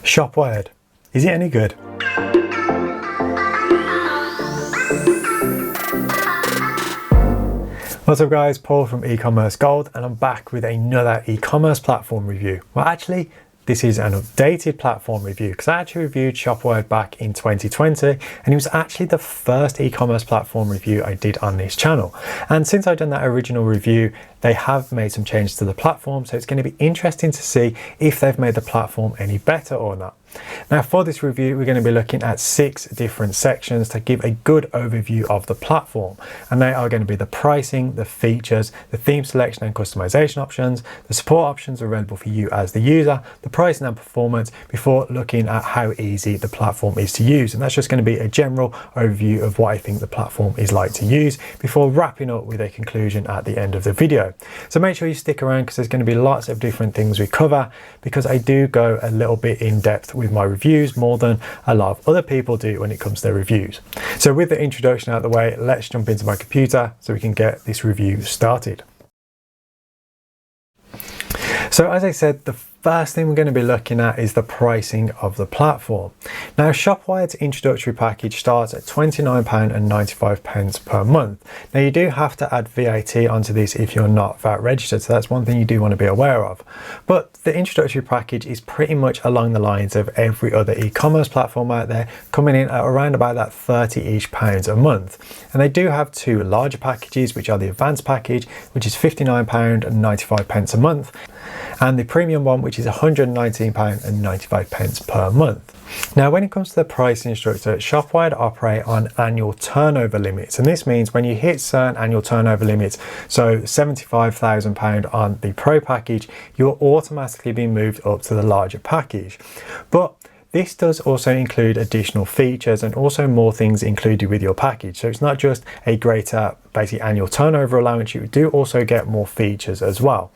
ShopWired. Is it any good? What's up guys, Paul from e-commerce gold, and I'm back with another e-commerce platform review. Well, actually this is an updated platform review because I actually reviewed ShopWired back in 2020 and it was actually the first e-commerce platform review I did on this channel. And since I've done that original review, they have made some changes to the platform, so it's going to be interesting to see if they've made the platform any better or not. Now for this review, we're going to be looking at 6 different sections to give a good overview of the platform. And they are going to be the pricing, the features, the theme selection and customization options, the support options available for you as the user, the pricing and performance, before looking at how easy the platform is to use. And that's just going to be a general overview of what I think the platform is like to use, before wrapping up with a conclusion at the end of the video. So make sure you stick around because there's going to be lots of different things we cover, because I do go a little bit in depth with my reviews, more than a lot of other people do when it comes to their reviews. So with the introduction out of the way, let's jump into my computer so we can get this review started. So as I said, the first thing we're going to be looking at is the pricing of the platform. Now ShopWired's introductory package starts at £29.95 per month. Now you do have to add VAT onto this if you're not VAT registered, so that's one thing you do want to be aware of. But the introductory package is pretty much along the lines of every other e-commerce platform out there, coming in at around about that £30-ish a month. And they do have 2 larger packages, which are the advanced package, which is £59.95 a month, and the premium one, which is £119.95 per month. Now when it comes to the pricing structure, ShopWired operate on annual turnover limits, and this means when you hit certain annual turnover limits, so £75,000 on the pro package, you'll automatically be moved up to the larger package. But this does also include additional features and also more things included with your package. So it's not just a greater basic annual turnover allowance, you do also get more features as well.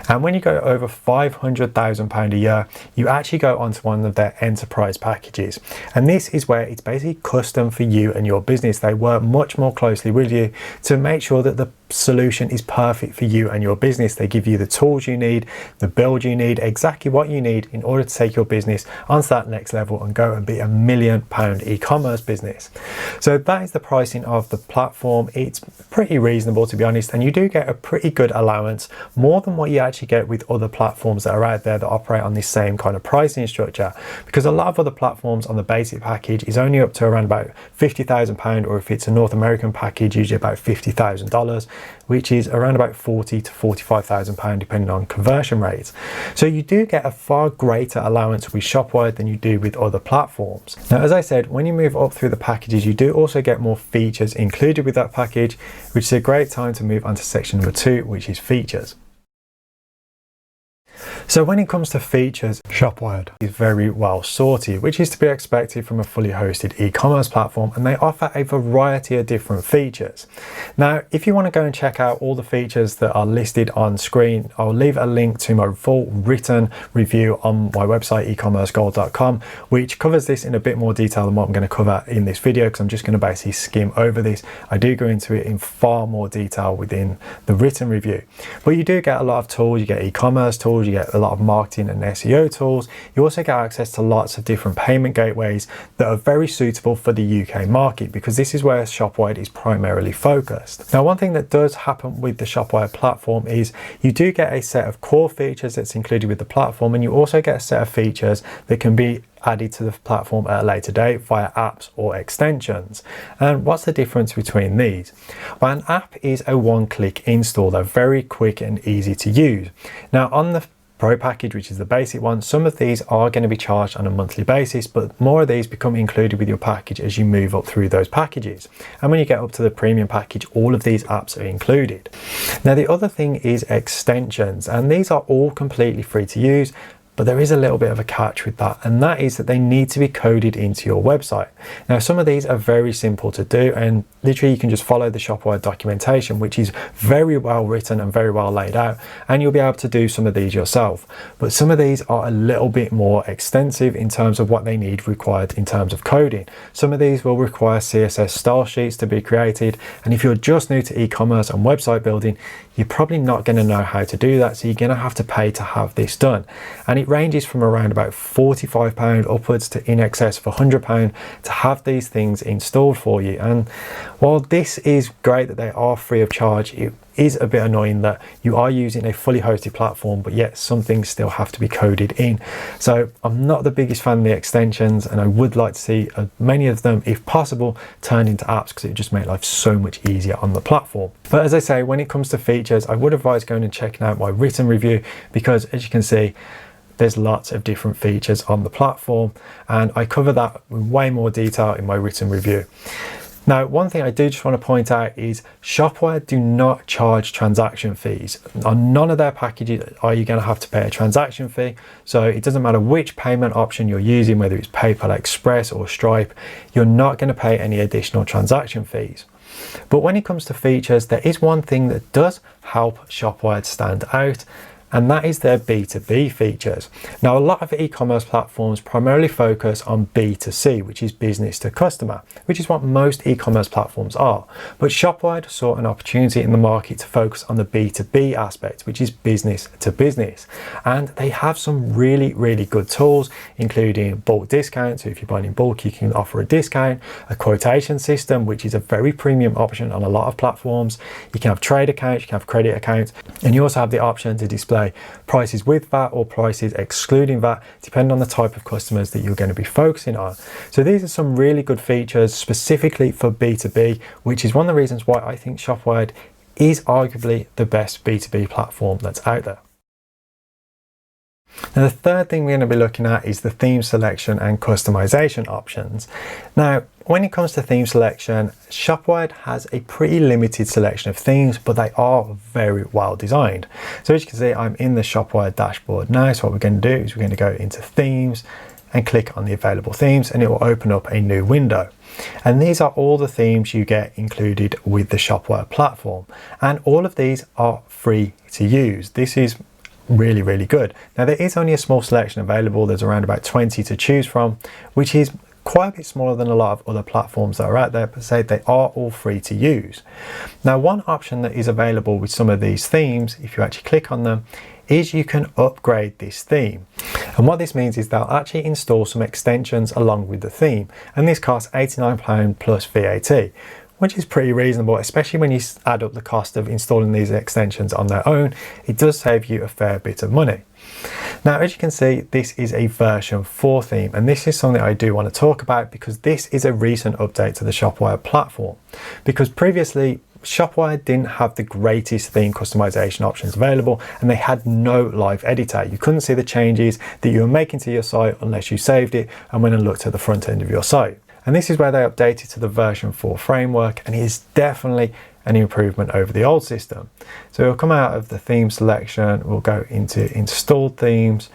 And when you go over £500,000 a year, you actually go onto one of their enterprise packages. And this is where it's basically custom for you and your business. They work much more closely with you to make sure that the solution is perfect for you and your business. They give you the tools you need, the build you need, exactly what you need in order to take your business onto that next level and go and be £1 million e-commerce business. So that is the pricing of the platform. It's pretty reasonable, to be honest, and you do get a pretty good allowance, more than what you actually get with other platforms that are out there that operate on this same kind of pricing structure, because a lot of other platforms on the basic package is only up to around about £50,000, or if it's a North American package, usually about $50,000, which is around about £40,000 to £45,000 depending on conversion rates. So you do get a far greater allowance with ShopWired than you do with other platforms. Now as I said, when you move up through the packages, you do also get more features included with that package, which is a great time to move on to section number 2, which is features. So when it comes to features, ShopWired is very well sorted, which is to be expected from a fully hosted e-commerce platform, and they offer a variety of different features. Now, if you want to go and check out all the features that are listed on screen, I'll leave a link to my full written review on my website, ecommercegold.com, which covers this in a bit more detail than what I'm going to cover in this video, because I'm just going to basically skim over this. I do go into it in far more detail within the written review. But you do get a lot of tools. You get e-commerce tools, you get a lot of marketing and SEO tools. You also get access to lots of different payment gateways that are very suitable for the UK market, because this is where ShopWired is primarily focused. Now, one thing that does happen with the ShopWired platform is you do get a set of core features that's included with the platform, and you also get a set of features that can be added to the platform at a later date via apps or extensions. And what's the difference between these? Well, an app is a one-click install. They're very quick and easy to use. Now on the Pro package, which is the basic one, some of these are going to be charged on a monthly basis, but more of these become included with your package as you move up through those packages. And when you get up to the premium package, all of these apps are included. Now the other thing is extensions, and these are all completely free to use. But there is a little bit of a catch with that, and that is that they need to be coded into your website. Now, some of these are very simple to do, and literally you can just follow the ShopWired documentation, which is very well written and very well laid out, and you'll be able to do some of these yourself. But some of these are a little bit more extensive in terms of what they need required in terms of coding. Some of these will require CSS style sheets to be created, and if you're just new to e-commerce and website building, you're probably not going to know how to do that, so you're going to have to pay to have this done. And it ranges from around about £45 upwards to in excess of £100 to have these things installed for you. And while this is great that they are free of charge, it is a bit annoying that you are using a fully hosted platform, but yet some things still have to be coded in. So I'm not the biggest fan of the extensions, and I would like to see many of them, if possible, turned into apps, because it would just make life so much easier on the platform. But as I say, when it comes to features, I would advise going and checking out my written review, because as you can see, there's lots of different features on the platform, and I cover that in way more detail in my written review. Now, one thing I do just want to point out is ShopWired do not charge transaction fees. On none of their packages are you going to have to pay a transaction fee. So it doesn't matter which payment option you're using, whether it's PayPal Express or Stripe, you're not going to pay any additional transaction fees. But when it comes to features, there is one thing that does help ShopWired stand out, and that is their B2B features. Now, a lot of e-commerce platforms primarily focus on B2C, which is business to customer, which is what most e-commerce platforms are. But ShopWired saw an opportunity in the market to focus on the B2B aspect, which is business to business. And they have some really, really good tools, including bulk discounts. So if you're buying in bulk, you can offer a discount, a quotation system, which is a very premium option on a lot of platforms. You can have trade accounts, you can have credit accounts, and you also have the option to display prices with VAT or prices excluding VAT, depending on the type of customers that you're going to be focusing on. So these are some really good features specifically for B2B, which is one of the reasons why I think ShopWired is arguably the best B2B platform that's out there. Now, the third thing we're going to be looking at is the theme selection and customization options. Now, when it comes to theme selection, ShopWired has a pretty limited selection of themes, but they are very well designed. So as you can see, I'm in the ShopWired dashboard now. So what we're going to do is we're going to go into themes and click on the available themes, and it will open up a new window. And these are all the themes you get included with the ShopWired platform. And all of these are free to use. This is really, really good. Now, there is only a small selection available. There's around about 20 to choose from, which is quite a bit smaller than a lot of other platforms that are out there, but say they are all free to use. Now, one option that is available with some of these themes, if you actually click on them, is you can upgrade this theme. And what this means is they'll actually install some extensions along with the theme, and this costs £89 plus VAT, which is pretty reasonable, especially when you add up the cost of installing these extensions on their own. It does save you a fair bit of money. Now, as you can see, this is a version 4 theme, and this is something I do want to talk about because this is a recent update to the ShopWired platform. Because previously, ShopWired didn't have the greatest theme customization options available, and they had no live editor. You couldn't see the changes that you were making to your site unless you saved it and went and looked at the front end of your site. And this is where they updated to the version 4 framework, and it is definitely an improvement over the old system. So we'll come out of the theme selection, we'll go into installed themes.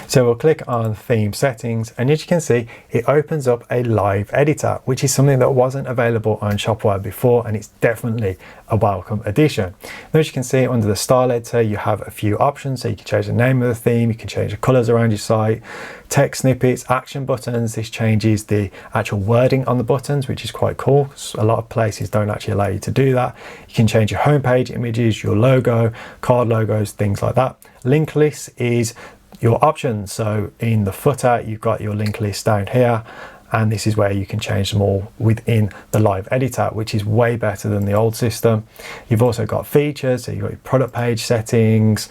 So we'll click on theme settings, and as you can see, it opens up a live editor, which is something that wasn't available on ShopWired before, and it's definitely a welcome addition. Now, as you can see, under the style editor, you have a few options. So you can change the name of the theme, you can change the colors around your site, text snippets, action buttons. This changes the actual wording on the buttons, which is quite cool. A lot of places don't actually allow you to do that. You can change your homepage images, your logo, card logos, things like that. Link list is your options. So in the footer, you've got your link list down here, and this is where you can change them all within the live editor, which is way better than the old system. You've also got features, so you've got your product page settings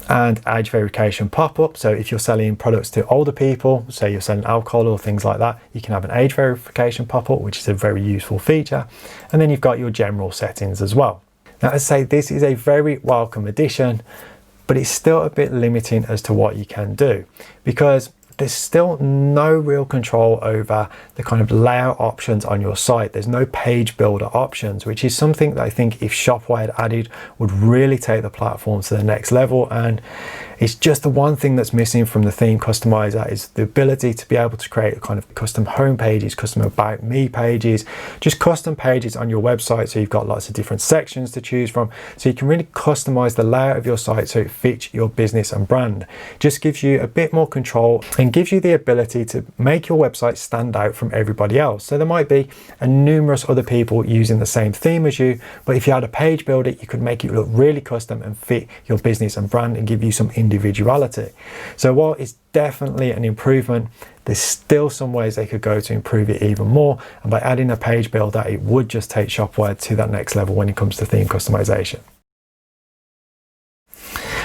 and age verification pop-up. So if you're selling products to older people, say you're selling alcohol or things like that, you can have an age verification pop-up, which is a very useful feature. And then you've got your general settings as well. Now, as I say, this is a very welcome addition, but it's still a bit limiting as to what you can do, because there's still no real control over the kind of layout options on your site. There's no page builder options, which is something that I think if ShopWired added would really take the platform to the next level. And it's just the one thing that's missing from the theme customizer is the ability to be able to create kind of custom home pages, custom about me pages, just custom pages on your website. So you've got lots of different sections to choose from. So you can really customize the layout of your site so it fits your business and brand. Just gives you a bit more control and gives you the ability to make your website stand out from everybody else. So there might be numerous other people using the same theme as you, but if you had a page builder, you could make it look really custom and fit your business and brand and give you some individuality. So while it's definitely an improvement, there's still some ways they could go to improve it even more, and by adding a page builder, it would just take ShopWired to that next level when it comes to theme customization.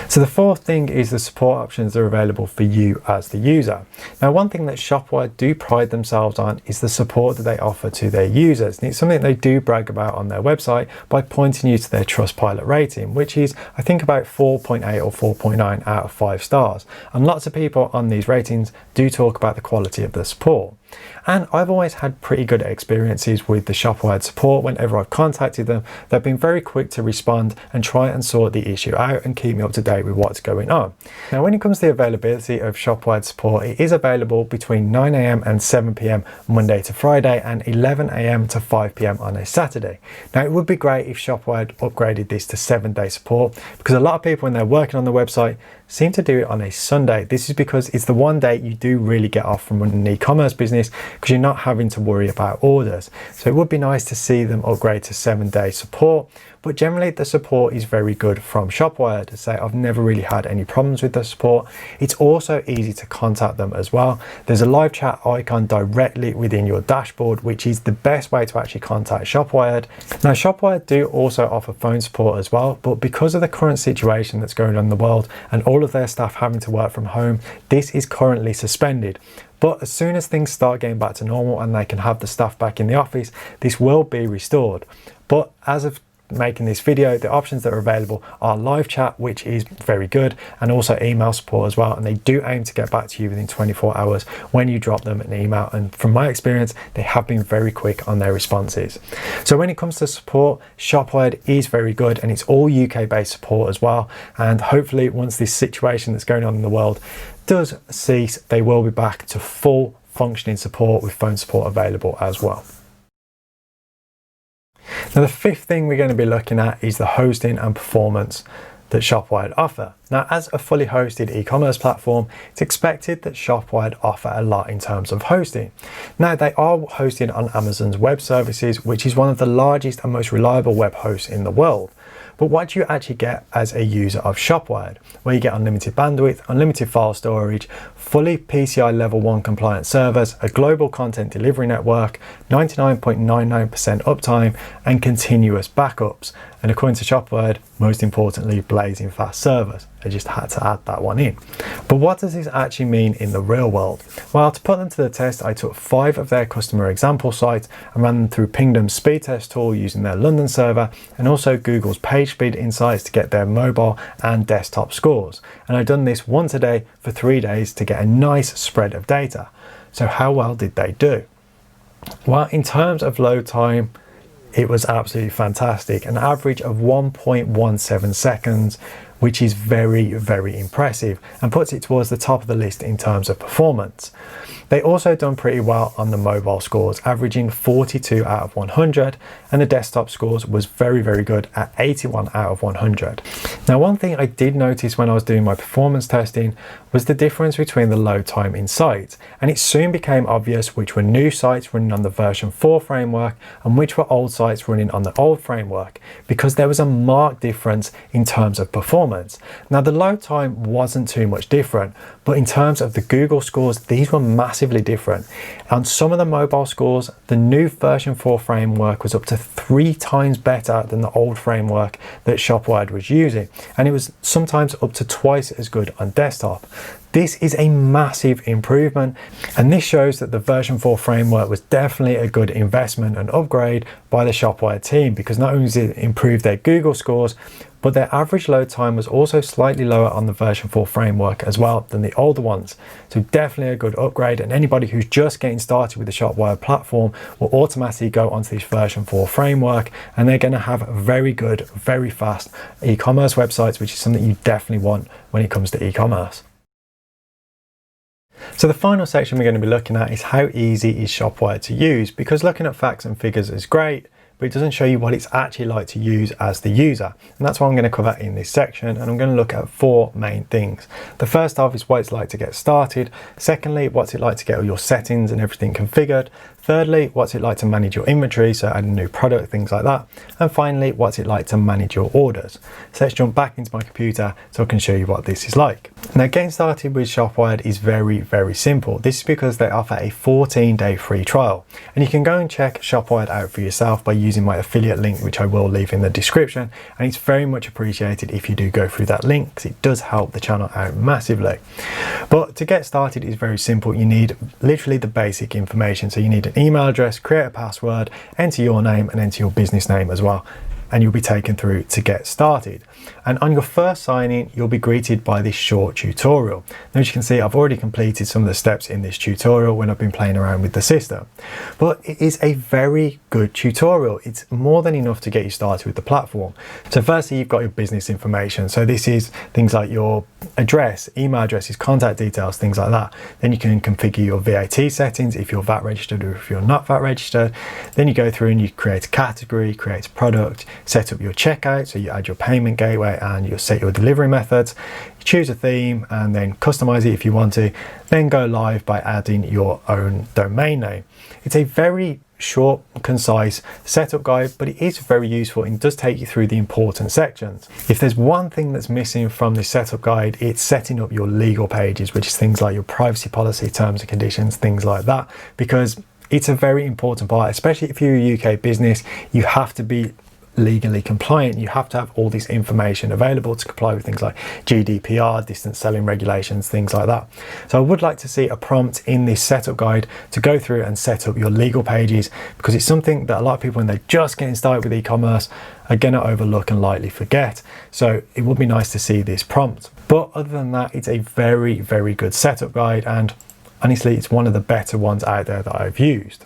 So the fourth thing is the support options that are available for you as the user. Now, one thing that ShopWired do pride themselves on is the support that they offer to their users. And it's something they do brag about on their website by pointing you to their Trustpilot rating, which is, I think, about 4.8 or 4.9 out of 5 stars. And lots of people on these ratings do talk about the quality of the support. And I've always had pretty good experiences with the ShopWired support. Whenever I've contacted them, they've been very quick to respond and try and sort the issue out and keep me up to date with what's going on. Now, when it comes to the availability of ShopWired support, it is available between 9 AM and 7 PM Monday to Friday and 11 AM to 5 PM on a Saturday. Now, it would be great if ShopWired upgraded this to 7-day support, because a lot of people, when they're working on the website, seem to do it on a Sunday. This is because it's the one day you do really get off from running an e-commerce business, because you're not having to worry about orders. So it would be nice to see them upgrade to 7-day support, but generally the support is very good from ShopWired. So I've never really had any problems with the support. It's also easy to contact them as well. There's a live chat icon directly within your dashboard, which is the best way to actually contact ShopWired. Now, ShopWired do also offer phone support as well, but because of the current situation that's going on in the world and all of their staff having to work from home, this is currently suspended. But as soon as things start getting back to normal and they can have the staff back in the office, this will be restored. But as of making this video, the options that are available are live chat, which is very good, and also email support as well, and they do aim to get back to you within 24 hours when you drop them an email, and from my experience they have been very quick on their responses. So when it comes to support, ShopWired is very good, and it's all UK based support as well, and hopefully once this situation that's going on in the world does cease, they will be back to full functioning support with phone support available as well. Now, the fifth thing we're going to be looking at is the hosting and performance that ShopWired offer. Now, as a fully hosted e-commerce platform, it's expected that ShopWired offer a lot in terms of hosting. Now, they are hosted on Amazon's web services, which is one of the largest and most reliable web hosts in the world. But what do you actually get as a user of ShopWired? Well, you get unlimited bandwidth, unlimited file storage, fully PCI Level 1 compliant servers, a global content delivery network, 99.99% uptime, and continuous backups. And according to ShopWired, most importantly, blazing fast servers. I just had to add that one in. But what does this actually mean in the real world? Well, to put them to the test, I took 5 of their customer example sites and ran them through Pingdom's speed test tool using their London server, and also Google's page speed insights to get their mobile and desktop scores. And I've done this once a day for 3 days to get a nice spread of data. So how well did they do? Well, in terms of load time, it was absolutely fantastic. An average of 1.17 seconds, which is very, very impressive and puts it towards the top of the list in terms of performance. They also done pretty well on the mobile scores, averaging 42 out of 100, and the desktop scores was very, very good at 81 out of 100. Now, one thing I did notice when I was doing my performance testing was the difference between the load time in sites, and it soon became obvious which were new sites running on the version 4 framework and which were old sites running on the old framework, because there was a marked difference in terms of performance. Now, the load time wasn't too much different, but in terms of the Google scores, these were massively different. On some of the mobile scores, the new version 4 framework was up to 3 times better than the old framework that ShopWired was using, and it was sometimes up to twice as good on desktop. This is a massive improvement, and this shows that the version 4 framework was definitely a good investment and upgrade by the ShopWired team, because not only did it improve their Google scores, but their average load time was also slightly lower on the version 4 framework as well than the older ones. So definitely a good upgrade, and anybody who's just getting started with the ShopWired platform will automatically go onto this version 4 framework, and they're going to have very good, very fast e-commerce websites, which is something you definitely want when it comes to e-commerce. So the final section we're going to be looking at is how easy is ShopWired to use, because looking at facts and figures is great, but it doesn't show you what it's actually like to use as the user. And that's what I'm going to cover in this section. And I'm going to look at 4 main things. The first off is what it's like to get started. Secondly, what's it like to get all your settings and everything configured. Thirdly, what's it like to manage your inventory, so add a new product, things like that. And finally, what's it like to manage your orders. So let's jump back into my computer so I can show you what this is like. Now, getting started with ShopWired is very, very simple. This is because they offer a 14-day free trial. And you can go and check ShopWired out for yourself by using my affiliate link, which I will leave in the description. And it's very much appreciated if you do go through that link, because it does help the channel out massively. But to get started is very simple. You need literally the basic information. So you need an email address, create a password, enter your name and enter your business name as well, and you'll be taken through to get started. And on your first sign in, you'll be greeted by this short tutorial. Now, as you can see, I've already completed some of the steps in this tutorial when I've been playing around with the system. But it is a very good tutorial. It's more than enough to get you started with the platform. So firstly, you've got your business information. So this is things like your address, email addresses, contact details, things like that. Then you can configure your VAT settings if you're VAT registered or if you're not VAT registered. Then you go through and you create a category, create a product, set up your checkout, so you add your payment gateway and you set your delivery methods, you choose a theme and then customize it if you want to, then go live by adding your own domain name. It's a very short, concise setup guide, but it is very useful and does take you through the important sections. If there's one thing that's missing from this setup guide, it's setting up your legal pages, which is things like your privacy policy, terms and conditions, things like that, because it's a very important part, especially if you're a UK business. You have to be legally compliant. You have to have all this information available to comply with things like GDPR, distance selling regulations, things like that. So I would like to see a prompt in this setup guide to go through and set up your legal pages, because it's something that a lot of people, when they're just getting started with e-commerce, are going to overlook and lightly forget. So it would be nice to see this prompt. But other than that, it's a very, very good setup guide, and honestly, it's one of the better ones out there that I've used.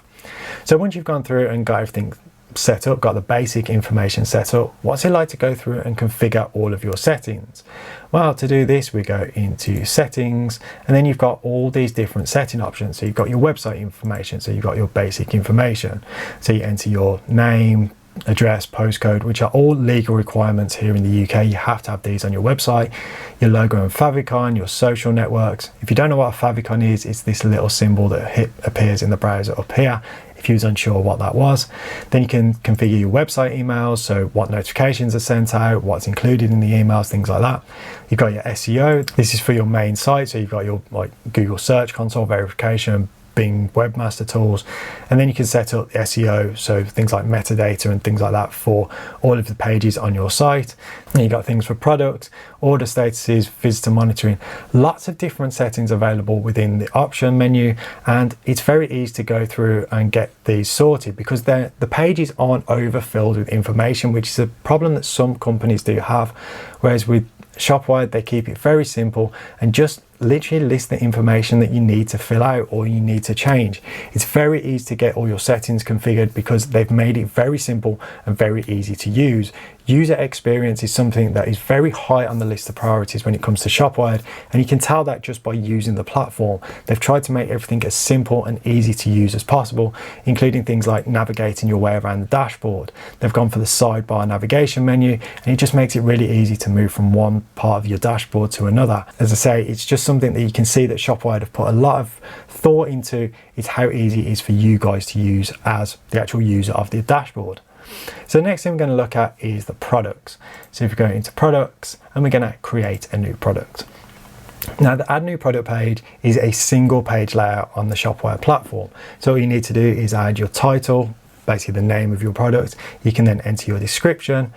So once you've gone through and got everything set up, got the basic information set up, what's it like to go through and configure all of your settings? Well, to do this, we go into settings, and then you've got all these different setting options. So you've got your website information, so you've got your basic information. So you enter your name, address, postcode, which are all legal requirements here in the UK. You have to have these on your website. Your logo and favicon, your social networks. If you don't know what a favicon is, it's this little symbol that appears in the browser up here. If you was unsure what that was, then you can configure your website emails, so what notifications are sent out, what's included in the emails, things like that. You've got your SEO. This is for your main site, so you've got your Google Search Console verification, Bing webmaster tools, and then you can set up the SEO, so things like metadata and things like that for all of the pages on your site. And you've got things for products, order statuses, visitor monitoring, lots of different settings available within the option menu, and it's very easy to go through and get these sorted, because the pages aren't overfilled with information, which is a problem that some companies do have, whereas with ShopWired, they keep it very simple and just literally list the information that you need to fill out or you need to change. It's very easy to get all your settings configured because they've made it very simple and very easy to use. User experience is something that is very high on the list of priorities when it comes to ShopWired, and you can tell that just by using the platform. They've tried to make everything as simple and easy to use as possible, including things like navigating your way around the dashboard. They've gone for the sidebar navigation menu, and it just makes it really easy to move from one part of your dashboard to another. As I say, it's just something that you can see that ShopWired have put a lot of thought into, is how easy it is for you guys to use as the actual user of the dashboard. So the next thing we're going to look at is the products. So if we go into products, and we're going to create a new product. Now, the add new product page is a single page layout on the ShopWired platform. So all you need to do is add your title, basically the name of your product. You can then enter your description.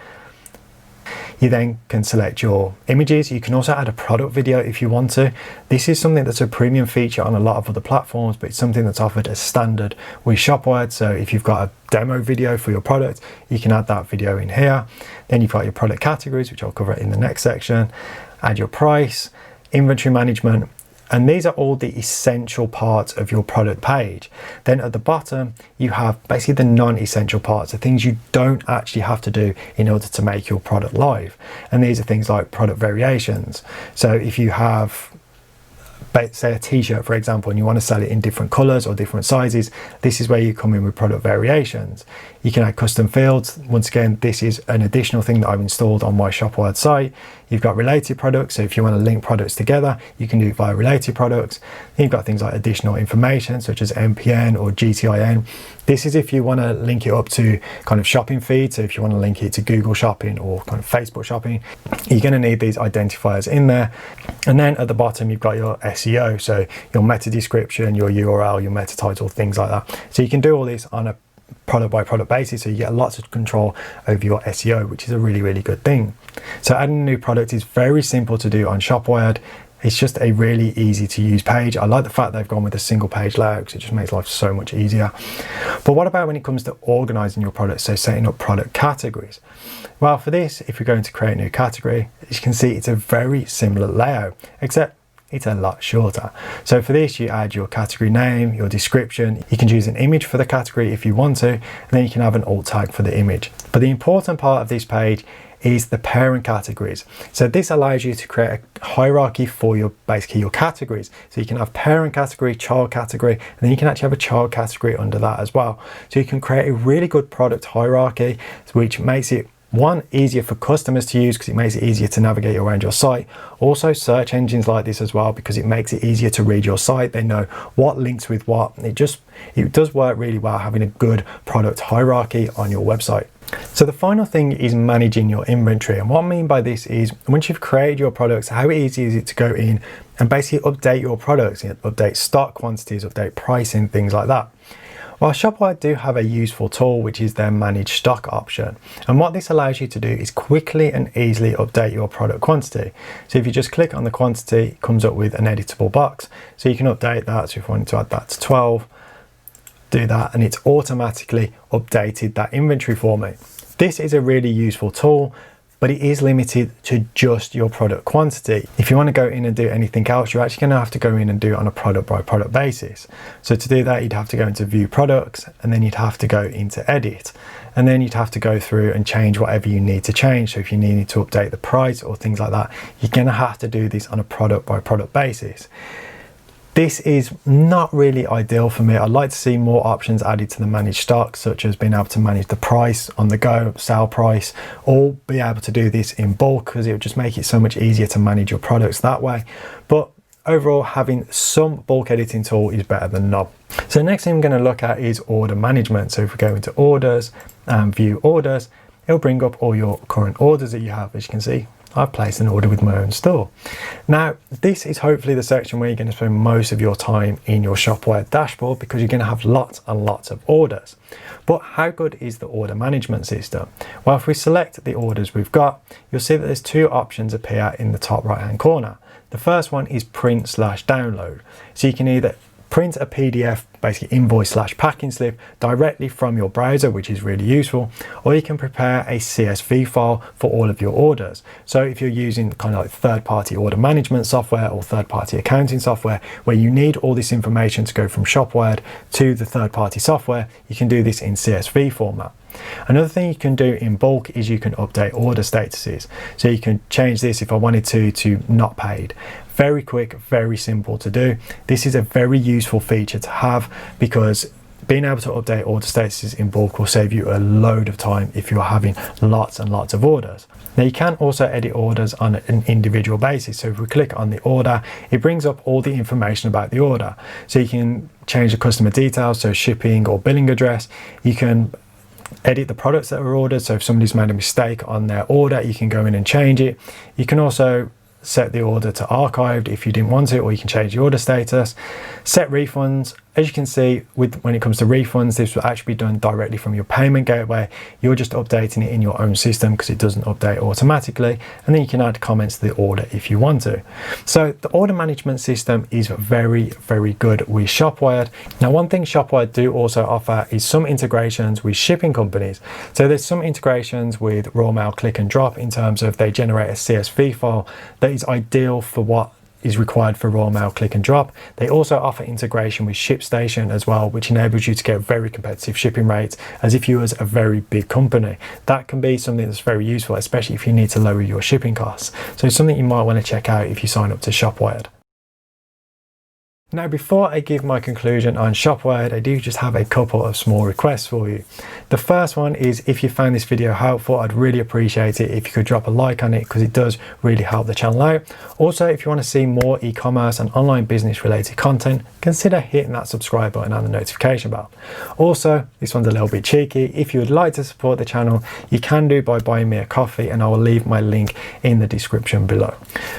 You then can select your images. You can also add a product video if you want to. This is something that's a premium feature on a lot of other platforms, but it's something that's offered as standard with ShopWired. So if you've got a demo video for your product, you can add that video in here. Then you've got your product categories, which I'll cover in the next section. Add your price, inventory management, and these are all the essential parts of your product page. Then at the bottom, you have basically the non-essential parts, the things you don't actually have to do in order to make your product live. And these are things like product variations. So if you have say a t-shirt for example, and you want to sell it in different colors or different sizes, this is where you come in with product variations. You can add custom fields. Once again, this is an additional thing that I've installed on my ShopWired site. You've got related products, so if you want to link products together, you can do it via related products. You've got things like additional information such as MPN or GTIN. This is if you want to link it up to kind of shopping feed. So if you want to link it to Google Shopping or kind of Facebook Shopping, you're going to need these identifiers in there. And then at the bottom, you've got your SEO, so your meta description, your URL, your meta title, things like that. So you can do all this on a product by product basis, so you get lots of control over your SEO, which is a really, really good thing. So adding a new product is very simple to do on ShopWired. It's just a really easy to use page. I like the fact they've gone with a single page layout because it just makes life so much easier. But what about when it comes to organizing your products, so setting up product categories? Well, for this, if you're going to create a new category, as you can see, it's a very similar layout, except it's a lot shorter. So for this, you add your category name, your description. You can choose an image for the category if you want to, and then you can have an alt tag for the image. But the important part of this page is the parent categories. So this allows you to create a hierarchy for your basically your categories. So you can have parent category, child category, and then you can actually have a child category under that as well. So you can create a really good product hierarchy, which makes it one, easier for customers to use because it makes it easier to navigate around your site. Also, search engines like this as well because it makes it easier to read your site. They know what links with what. It does work really well having a good product hierarchy on your website. So the final thing is managing your inventory. And what I mean by this is once you've created your products, how easy is it to go in and basically update your products, update stock quantities, update pricing, things like that. Well, ShopWired do have a useful tool, which is their manage stock option. And what this allows you to do is quickly and easily update your product quantity. So if you just click on the quantity, it comes up with an editable box. So you can update that. So if you wanted to add that to 12, do that, and it's automatically updated that inventory for me. This is a really useful tool, but it is limited to just your product quantity. If you want to go in and do anything else, you're actually going to have to go in and do it on a product by product basis. So to do that, you'd have to go into view products, and then you'd have to go into edit, and then you'd have to go through and change whatever you need to change. So if you need to update the price or things like that, you're going to have to do this on a product by product basis. This is not really ideal for me. I'd like to see more options added to the managed stock, such as being able to manage the price on the go, sale price, or be able to do this in bulk because it would just make it so much easier to manage your products that way. But overall, having some bulk editing tool is better than none. So the next thing I'm going to look at is order management. So if we go into orders and view orders, it'll bring up all your current orders that you have. As you can see, I've placed an order with my own store. Now, this is hopefully the section where you're going to spend most of your time in your ShopWired dashboard because you're going to have lots and lots of orders. But how good is the order management system? Well, if we select the orders we've got, you'll see that there's two options appear in the top right hand corner. The first one is print/download. So you can either print a PDF, basically invoice/packing slip directly from your browser, which is really useful, or you can prepare a CSV file for all of your orders. So if you're using kind of like third-party order management software or third-party accounting software where you need all this information to go from ShopWired to the third-party software, you can do this in CSV format. Another thing you can do in bulk is you can update order statuses. So you can change this if I wanted to not paid. Very quick, very simple to do. This is a very useful feature to have because being able to update order statuses in bulk will save you a load of time if you're having lots and lots of orders. Now you can also edit orders on an individual basis. So if we click on the order, it brings up all the information about the order. So you can change the customer details, so shipping or billing address. You can edit the products that were ordered. So if somebody's made a mistake on their order, you can go in and change it. You can also set the order to archived if you didn't want it, or you can change the order status. Set refunds. As you can see, when it comes to refunds, this will actually be done directly from your payment gateway. You're just updating it in your own system because it doesn't update automatically. And then you can add comments to the order if you want to. So the order management system is very, very good with ShopWired. Now, one thing ShopWired do also offer is some integrations with shipping companies. So there's some integrations with Royal Mail Click and Drop in terms of they generate a CSV file that is ideal for what is required for Royal Mail Click and Drop. They also offer integration with ShipStation as well, which enables you to get very competitive shipping rates as if you was a very big company. That can be something that's very useful, especially if you need to lower your shipping costs. So it's something you might want to check out if you sign up to ShopWired. Now, before I give my conclusion on ShopWired, I do just have a couple of small requests for you. The first one is, if you found this video helpful, I'd really appreciate it if you could drop a like on it, because it does really help the channel out. Also, if you want to see more e-commerce and online business related content, consider hitting that subscribe button and the notification bell. Also, this one's a little bit cheeky. If you would like to support the channel, you can do by buying me a coffee, and I will leave my link in the description below.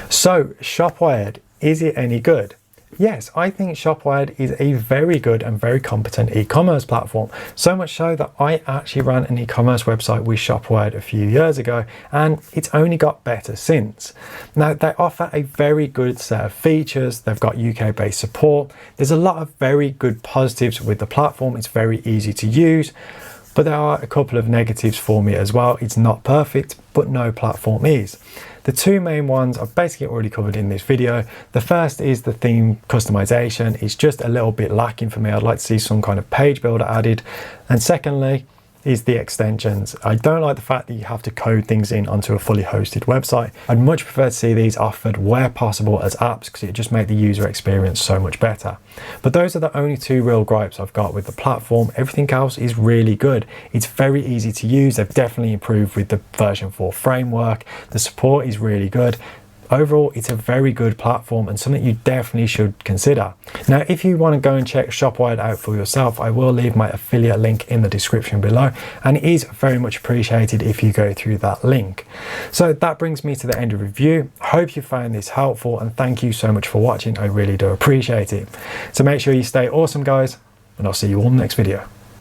So, ShopWired, is it any good? Yes, I think ShopWired is a very good and very competent e-commerce platform. So much so that I actually ran an e-commerce website with ShopWired a few years ago, and it's only got better since. Now, they offer a very good set of features. They've got UK-based support. There's a lot of very good positives with the platform. It's very easy to use, but there are a couple of negatives for me as well. It's not perfect, but no platform is. The two main ones I've basically already covered in this video. The first is the theme customization. It's just a little bit lacking for me. I'd like to see some kind of page builder added. And secondly is the extensions. I don't like the fact that you have to code things in onto a fully hosted website. I'd much prefer to see these offered where possible as apps, because it just makes the user experience so much better. But those are the only two real gripes I've got with the platform. Everything else is really good. It's very easy to use. They've definitely improved with the version 4 framework. The support is really good. Overall, it's a very good platform and something you definitely should consider. Now, if you want to go and check ShopWired out for yourself, I will leave my affiliate link in the description below, and it is very much appreciated if you go through that link. So that brings me to the end of the review. I hope you found this helpful, and thank you so much for watching. I really do appreciate it. So make sure you stay awesome, guys, and I'll see you all in the next video.